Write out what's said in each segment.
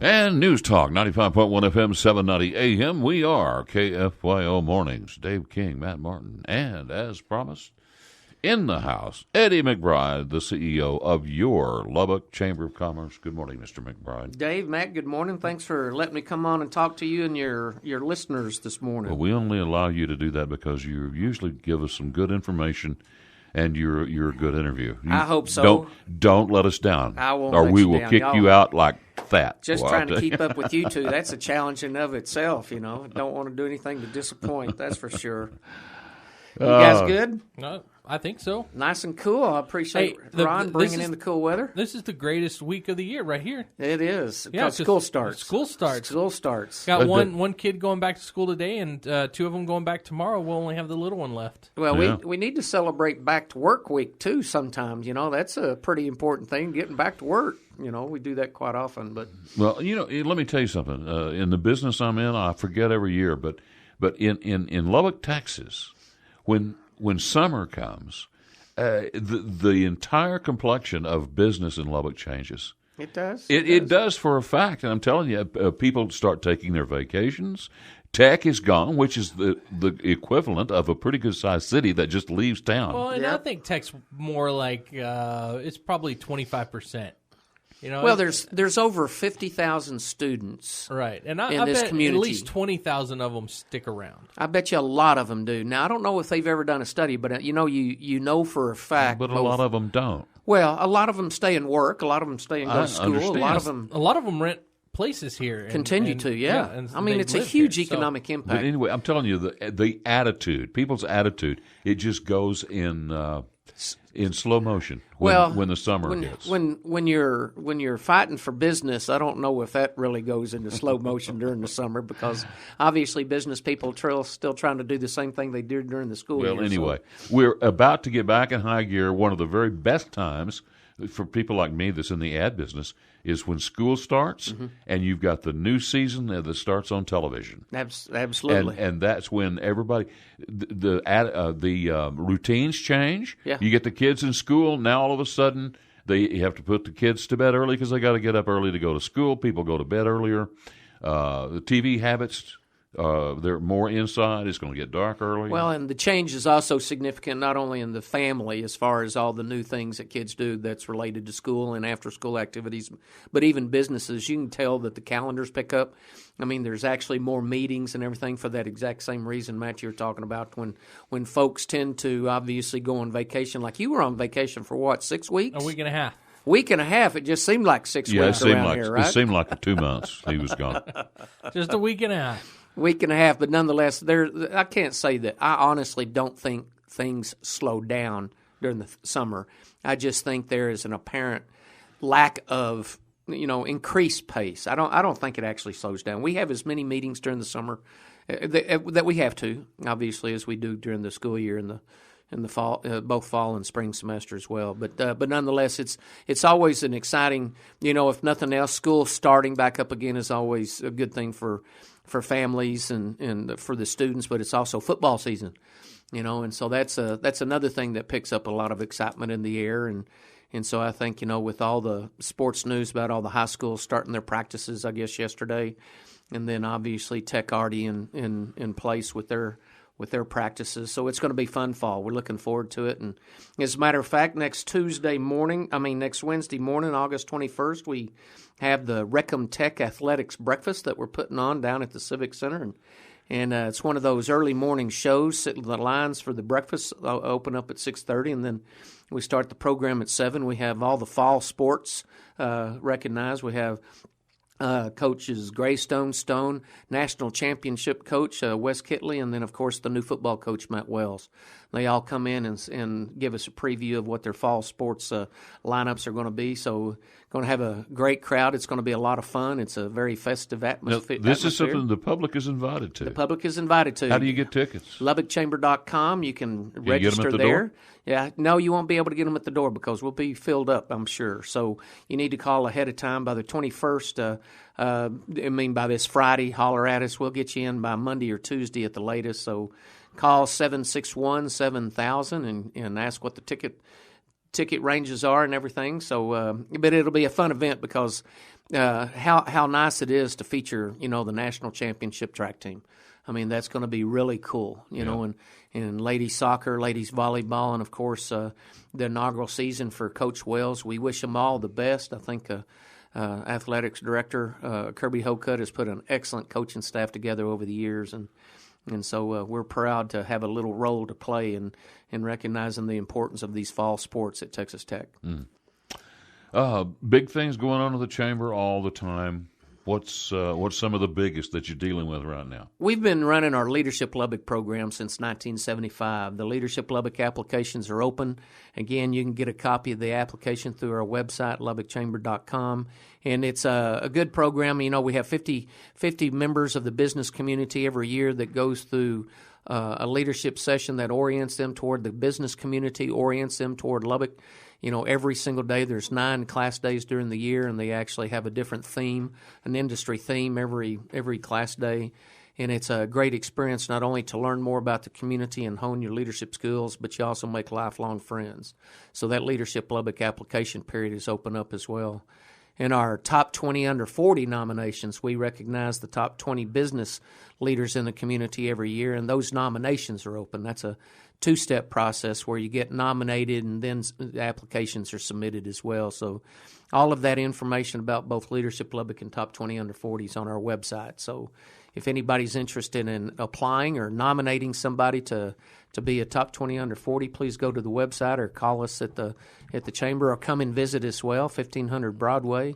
And News Talk, 95.1 FM, 790 AM. We are KFYO Mornings. Dave King, Matt Martin, and as promised, in the house, Eddie McBride, the CEO of your Lubbock Chamber of Commerce. Good morning, Mr. McBride. Dave, Matt, good morning. Thanks for letting me come on and talk to you and your listeners this morning. Well, we only allow you to do that because you usually give us some good information and you're a good interview. I hope so. Don't let us down. I won't or let we you will down. kick Y'all you out like that. Just trying to keep up with you two, that's a challenge in of itself, Don't want to do anything to disappoint, that's for sure. You guys good? No, I think so. Nice and cool. I appreciate Ron bringing in the cool weather. This is the greatest week of the year right here. It is. Yeah, school starts. School starts. Got one kid going back to school today, and two of them going back tomorrow. We'll only have the little one left. Well, we need to celebrate back to work week, too, sometimes. That's a pretty important thing, getting back to work. We do that quite often. But well, let me tell you something. In the business I'm in, I forget every year, but in Lubbock, Texas, when summer comes, the entire complexion of business in Lubbock changes. It does. It does for a fact, and I'm telling you, people start taking their vacations. Tech is gone, which is the equivalent of a pretty good-sized city that just leaves town. Well, and I think tech's more like it's probably 25%. Well, there's over 50,000 students, right? And in this bet community, at least 20,000 of them stick around. I bet you a lot of them do. Now, I don't know if they've ever done a study, but you know for a fact. But a lot of them don't. Well, a lot of them stay and work. A lot of them stay and go to school. Understand. A lot of them rent places here. Continue to, yeah. I mean, it's a huge here, economic impact. But anyway, I'm telling you, the attitude, people's attitude, it just goes in slow motion when the summer hits. When you're fighting for business, I don't know if that really goes into slow motion during the summer, because obviously business people are still trying to do the same thing they did during the school year. Well, anyway, we're about to get back in high gear. One of the very best times for people like me that's in the ad business is when school starts, and you've got the new season that starts on television. Absolutely. And that's when everybody, the routines change. Yeah. You get the kids in school. Now all of a sudden you have to put the kids to bed early because they got to get up early to go to school. People go to bed earlier. The TV habits, they're more inside. It's going to get dark early. Well, and the change is also significant not only in the family as far as all the new things that kids do that's related to school and after-school activities, but even businesses. You can tell that the calendars pick up. I mean, there's actually more meetings and everything for that exact same reason, Matt, you're talking about, when folks tend to obviously go on vacation. Like you were on vacation for what, 6 weeks? A week and a half. Week and a half. It just seemed like 6 weeks around here, right? It seemed like 2 months he was gone. Just a week and a half. Week and a half, but nonetheless, I can't say that. I honestly don't think things slow down during the summer. I just think there is an apparent lack of, increased pace. I don't think it actually slows down. We have as many meetings during the summer that we have to, obviously, as we do during the school year in the fall, both fall and spring semester as well. But nonetheless, it's always an exciting, if nothing else, school starting back up again is always a good thing for families and for the students, but it's also football season, and so that's another thing that picks up a lot of excitement in the air, and so I think, with all the sports news about all the high schools starting their practices, I guess yesterday, and then obviously Tech already in place with their practices, so it's going to be fun fall. We're looking forward to it, and as a matter of fact, next Wednesday morning, August 21st, we have the Reckham Tech Athletics Breakfast that we're putting on down at the Civic Center, and it's one of those early morning shows. The lines for the breakfast open up at 6:30, and then we start the program at 7. We have all the fall sports recognized. We have coaches Greystone Stone, national championship coach Wes Kitley, and then, of course, the new football coach Matt Wells. They all come in and give us a preview of what their fall sports lineups are going to be. So going to have a great crowd. It's going to be a lot of fun. It's a very festive atmosphere. Now, this is something the public is invited to. The public is invited to. How do you get tickets? LubbockChamber.com. You can register you get them at the there. Door? Yeah, no, you won't be able to get them at the door because we'll be filled up, I'm sure. So you need to call ahead of time by the 21st. By this Friday, holler at us. We'll get you in by Monday or Tuesday at the latest. So call 761-7000 and ask what the ticket ranges are and everything. So, but it'll be a fun event because how nice it is to feature, the national championship track team. I mean, that's going to be really cool, you know, and ladies soccer, ladies volleyball, and, of course, the inaugural season for Coach Wells. We wish them all the best. I think athletics director Kirby Hocutt has put an excellent coaching staff together over the years, and so we're proud to have a little role to play in recognizing the importance of these fall sports at Texas Tech. Big things going on in the chamber all the time. What's some of the biggest that you're dealing with right now? We've been running our Leadership Lubbock program since 1975. The Leadership Lubbock applications are open. Again, you can get a copy of the application through our website, lubbockchamber.com. And it's a good program. You know, we have 50 members of the business community every year that goes through a leadership session that orients them toward the business community, orients them toward Lubbock. You know, every single day there's 9 class days during the year, and they actually have a different theme, an industry theme every class day. And it's a great experience not only to learn more about the community and hone your leadership skills, but you also make lifelong friends. So that Leadership Lubbock application period is open up as well. In our top 20 under 40 nominations, we recognize the top 20 business leaders in the community every year, and those nominations are open. That's a 2-step process where you get nominated and then the applications are submitted as well. So all of that information about both Leadership Lubbock and Top 20 Under 40 is on our website. So if anybody's interested in applying or nominating somebody to be a Top 20 Under 40, please go to the website or call us at the chamber or come and visit as well, 1500 Broadway.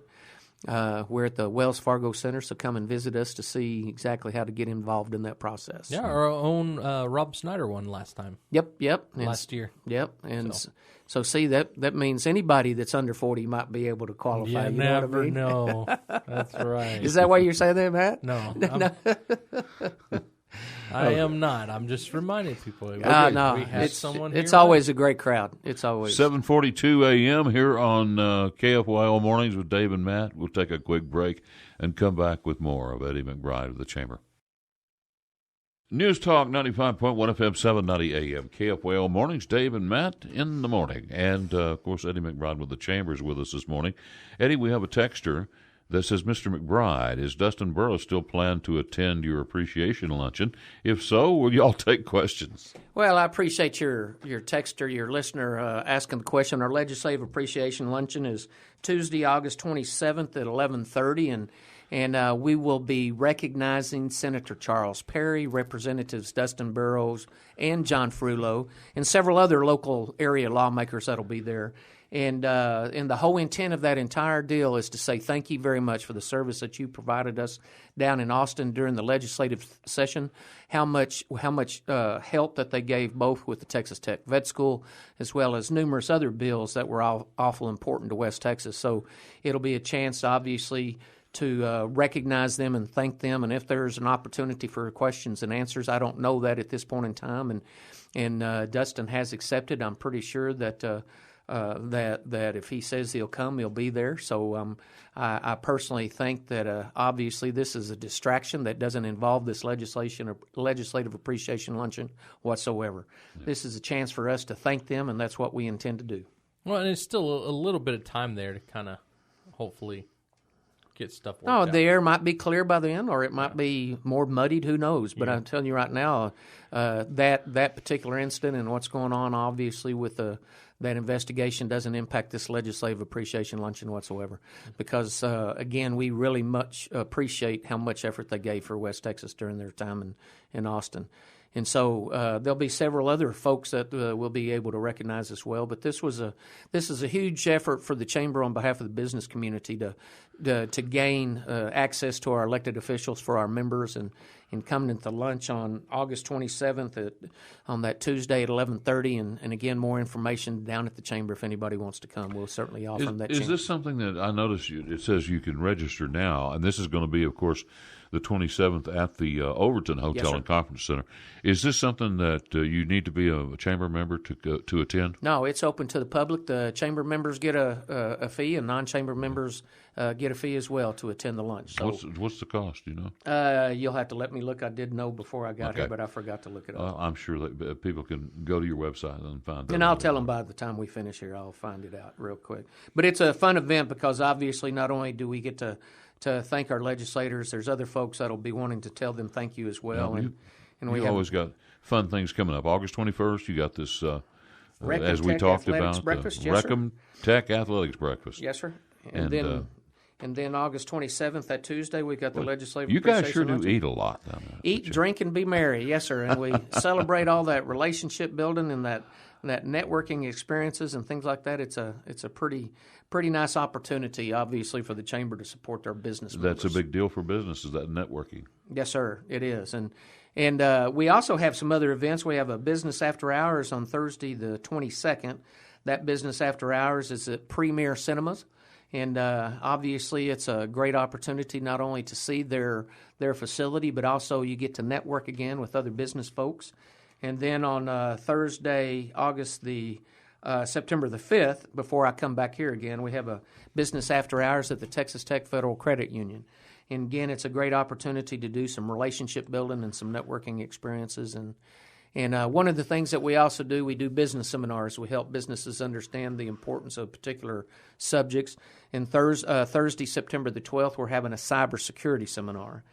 We're at the Wells Fargo Center, so come and visit us to see exactly how to get involved in that process. Yeah, our own Rob Snyder won last time. Yep. Last year. Yep, and so see, that means anybody that's under 40 might be able to qualify. You know never what I mean? know. That's right. Is that why you're saying that, Matt? No. I am not. I'm just reminding people. No, we have someone here. It's always a great crowd. It's always 7:42 a.m. here on KFYO Mornings with Dave and Matt. We'll take a quick break and come back with more of Eddie McBride of the Chamber. News Talk 95.1 FM, 790 AM, KFYO Mornings. Dave and Matt in the morning. And, of course, Eddie McBride with the Chamber is with us this morning. Eddie, we have a texter that says, Mr. McBride, is Dustin Burrows still planned to attend your appreciation luncheon? If so, will y'all take questions? Well, I appreciate your texter, your listener asking the question. Our Legislative Appreciation Luncheon is Tuesday, August 27th at 11:30, and we will be recognizing Senator Charles Perry, Representatives Dustin Burrows and John Frullo, and several other local area lawmakers that'll be there. And the whole intent of that entire deal is to say thank you very much for the service that you provided us down in Austin during the legislative session, how much help that they gave both with the Texas Tech Vet School as well as numerous other bills that were awful important to West Texas. So it'll be a chance, obviously, to recognize them and thank them. And if there's an opportunity for questions and answers, I don't know that at this point in time. And Dustin has accepted. I'm pretty sure that if he says he'll come, he'll be there. So I personally think that obviously this is a distraction that doesn't involve this legislative appreciation luncheon whatsoever. Yeah. This is a chance for us to thank them, and that's what we intend to do. Well, and it's still a little bit of time there to kind of hopefully get stuff worked out. The air might be clear by then, or it might be more muddied. Who knows? But I'm telling you right now, that particular incident and what's going on, obviously, with that investigation doesn't impact this legislative appreciation luncheon whatsoever. Because, again, we really much appreciate how much effort they gave for West Texas during their time in Austin. And so there'll be several other folks that we'll be able to recognize as well. But this is a huge effort for the Chamber on behalf of the business community to gain access to our elected officials for our members and coming to lunch on August 27th on that Tuesday at 11:30. And again, more information down at the Chamber if anybody wants to come. We'll certainly offer them that chance. Is this something that I noticed it says you can register now, and this is going to be, of course, the 27th at the Overton Hotel sir. and Conference Center. Is this something that you need to be a chamber member to attend? No, it's open to the public. The chamber members get a fee, and non-chamber members get a fee as well to attend the lunch. So, What's the cost, do you know? You'll have to let me look. I did know before I got here, but I forgot to look it up. I'm sure that people can go to your website and find that. And I'll tell them by the time we finish here. I'll find it out real quick. But it's a fun event because obviously not only do we get to thank our legislators, there's other folks that'll be wanting to tell them thank you as well. And we always got fun things coming up. August 21st, you got this, as we Tech talked Athletics about, breakfast. the Yes, Reckham Tech Athletics Breakfast. Yes, sir. And then August 27th, that Tuesday, we got the Legislative You guys Appreciation sure do Luncheon. eat a lot down there. Eat, drink, and be merry. Yes, sir. And we celebrate all that relationship building and that networking experiences and things like that. It's a pretty nice opportunity, obviously, for the chamber to support their business members. That's a big deal for businesses, that networking. Yes, sir. It is. And we also have some other events. We have a business after hours on Thursday, the 22nd. That business after hours is at Premier Cinemas. And obviously, it's a great opportunity not only to see their facility, but also you get to network again with other business folks. And then on Thursday, September the 5th, before I come back here again, we have a business after hours at the Texas Tech Federal Credit Union. And again, it's a great opportunity to do some relationship building and some networking experiences. And one of the things that we also do, we do business seminars. We help businesses understand the importance of particular subjects. And Thursday, September the 12th, we're having a cybersecurity seminar.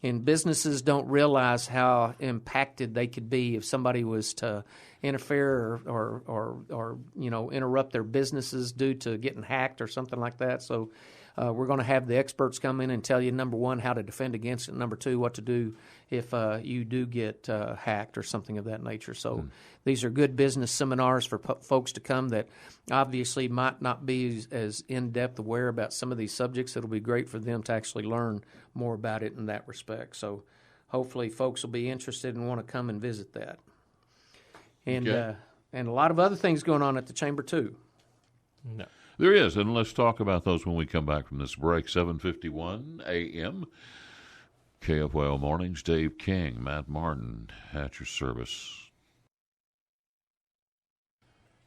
And businesses don't realize how impacted they could be if somebody was to interfere or interrupt their businesses due to getting hacked or something like that. So we're going to have the experts come in and tell you, number one, how to defend against it, number two, what to do if you do get hacked or something of that nature. So these are good business seminars for folks to come that obviously might not be as in-depth aware about some of these subjects. It'll be great for them to actually learn more about it in that respect. So hopefully folks will be interested and want to come and visit that. And and a lot of other things going on at the chamber too. No. There is, and let's talk about those when we come back from this break. 7:51 a.m. KFYO Mornings, Dave King, Matt Martin at your service.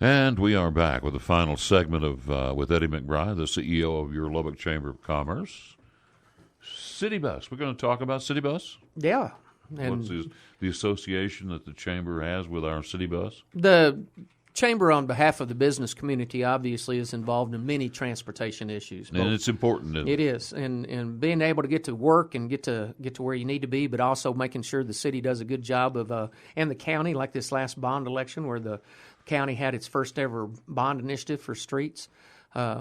And we are back with the final segment of with Eddie McBride, the CEO of your Lubbock Chamber of Commerce. Citibus. We're going to talk about Citibus. Yeah. What's the association that the chamber has with our Citibus? The chamber, on behalf of the business community, obviously is involved in many transportation issues. And it's important, isn't it? It is, and being able to get to work and get to where you need to be, but also making sure the city does a good job of, and the county, like this last bond election where the county had its first ever bond initiative for streets.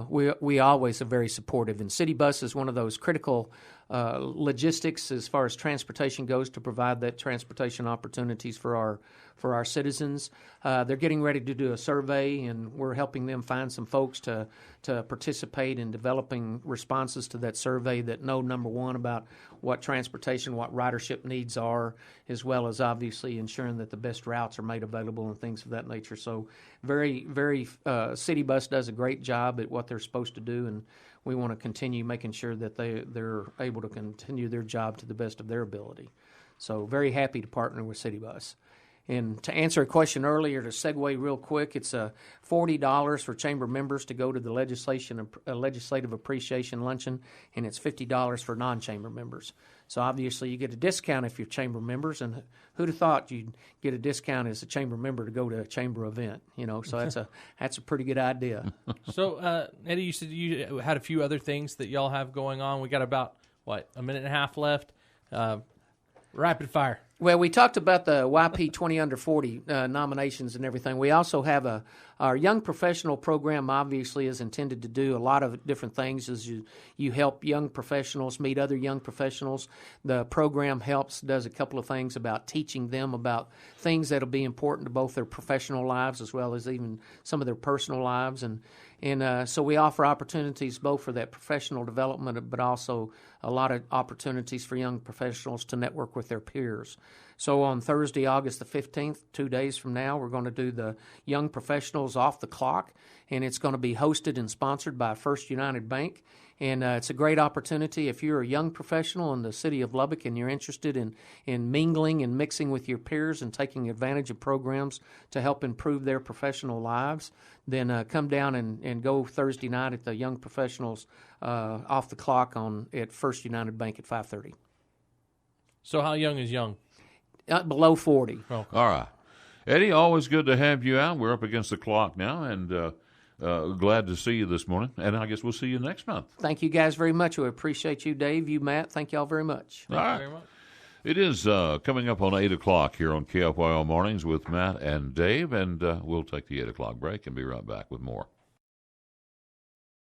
We always are very supportive, and Citibus is one of those critical logistics as far as transportation goes to provide that transportation opportunities for our citizens. They're getting ready to do a survey, and we're helping them find some folks to participate in developing responses to that survey that know, number one, about what transportation, what ridership needs are, as well as obviously ensuring that the best routes are made available and things of that nature. So Citibus does a great job at what they're supposed to do, and we want to continue making sure that they're able to continue their job to the best of their ability. So very happy to partner with Citibus. And to answer a question earlier, to segue real quick, it's $40 for chamber members to go to the Legislative Appreciation Luncheon, and it's $50 for non-chamber members. So obviously you get a discount if you're chamber members, and who'd have thought you'd get a discount as a chamber member to go to a chamber event? So that's a pretty good idea. So Eddie, you said you had a few other things that y'all have going on. We got about a minute and a half left. Rapid fire. Well, we talked about the YP 20 under 40 nominations and everything. We also have our young professional program. Obviously, is intended to do a lot of different things. As you help young professionals meet other young professionals. The program does a couple of things about teaching them about things that'll be important to both their professional lives as well as even some of their personal lives. And so we offer opportunities both for that professional development, but also a lot of opportunities for young professionals to network with their peers. So on Thursday, August the 15th, 2 days from now, we're going to do the Young Professionals Off the Clock, and it's going to be hosted and sponsored by First United Bank. And it's a great opportunity if you're a young professional in the city of Lubbock and you're interested in mingling and mixing with your peers and taking advantage of programs to help improve their professional lives, then come down and go Thursday night at the Young Professionals Off the Clock at First United Bank at 5:30. So how young is young? Below 40. Okay. All right. Eddie, always good to have you out. We're up against the clock now, and glad to see you this morning. And I guess we'll see you next month. Thank you guys very much. We appreciate you, Dave, you, Matt. Thank y'all very much. All right. Very much. It is coming up on 8 o'clock here on KFYO Mornings with Matt and Dave, and we'll take the 8 o'clock break and be right back with more.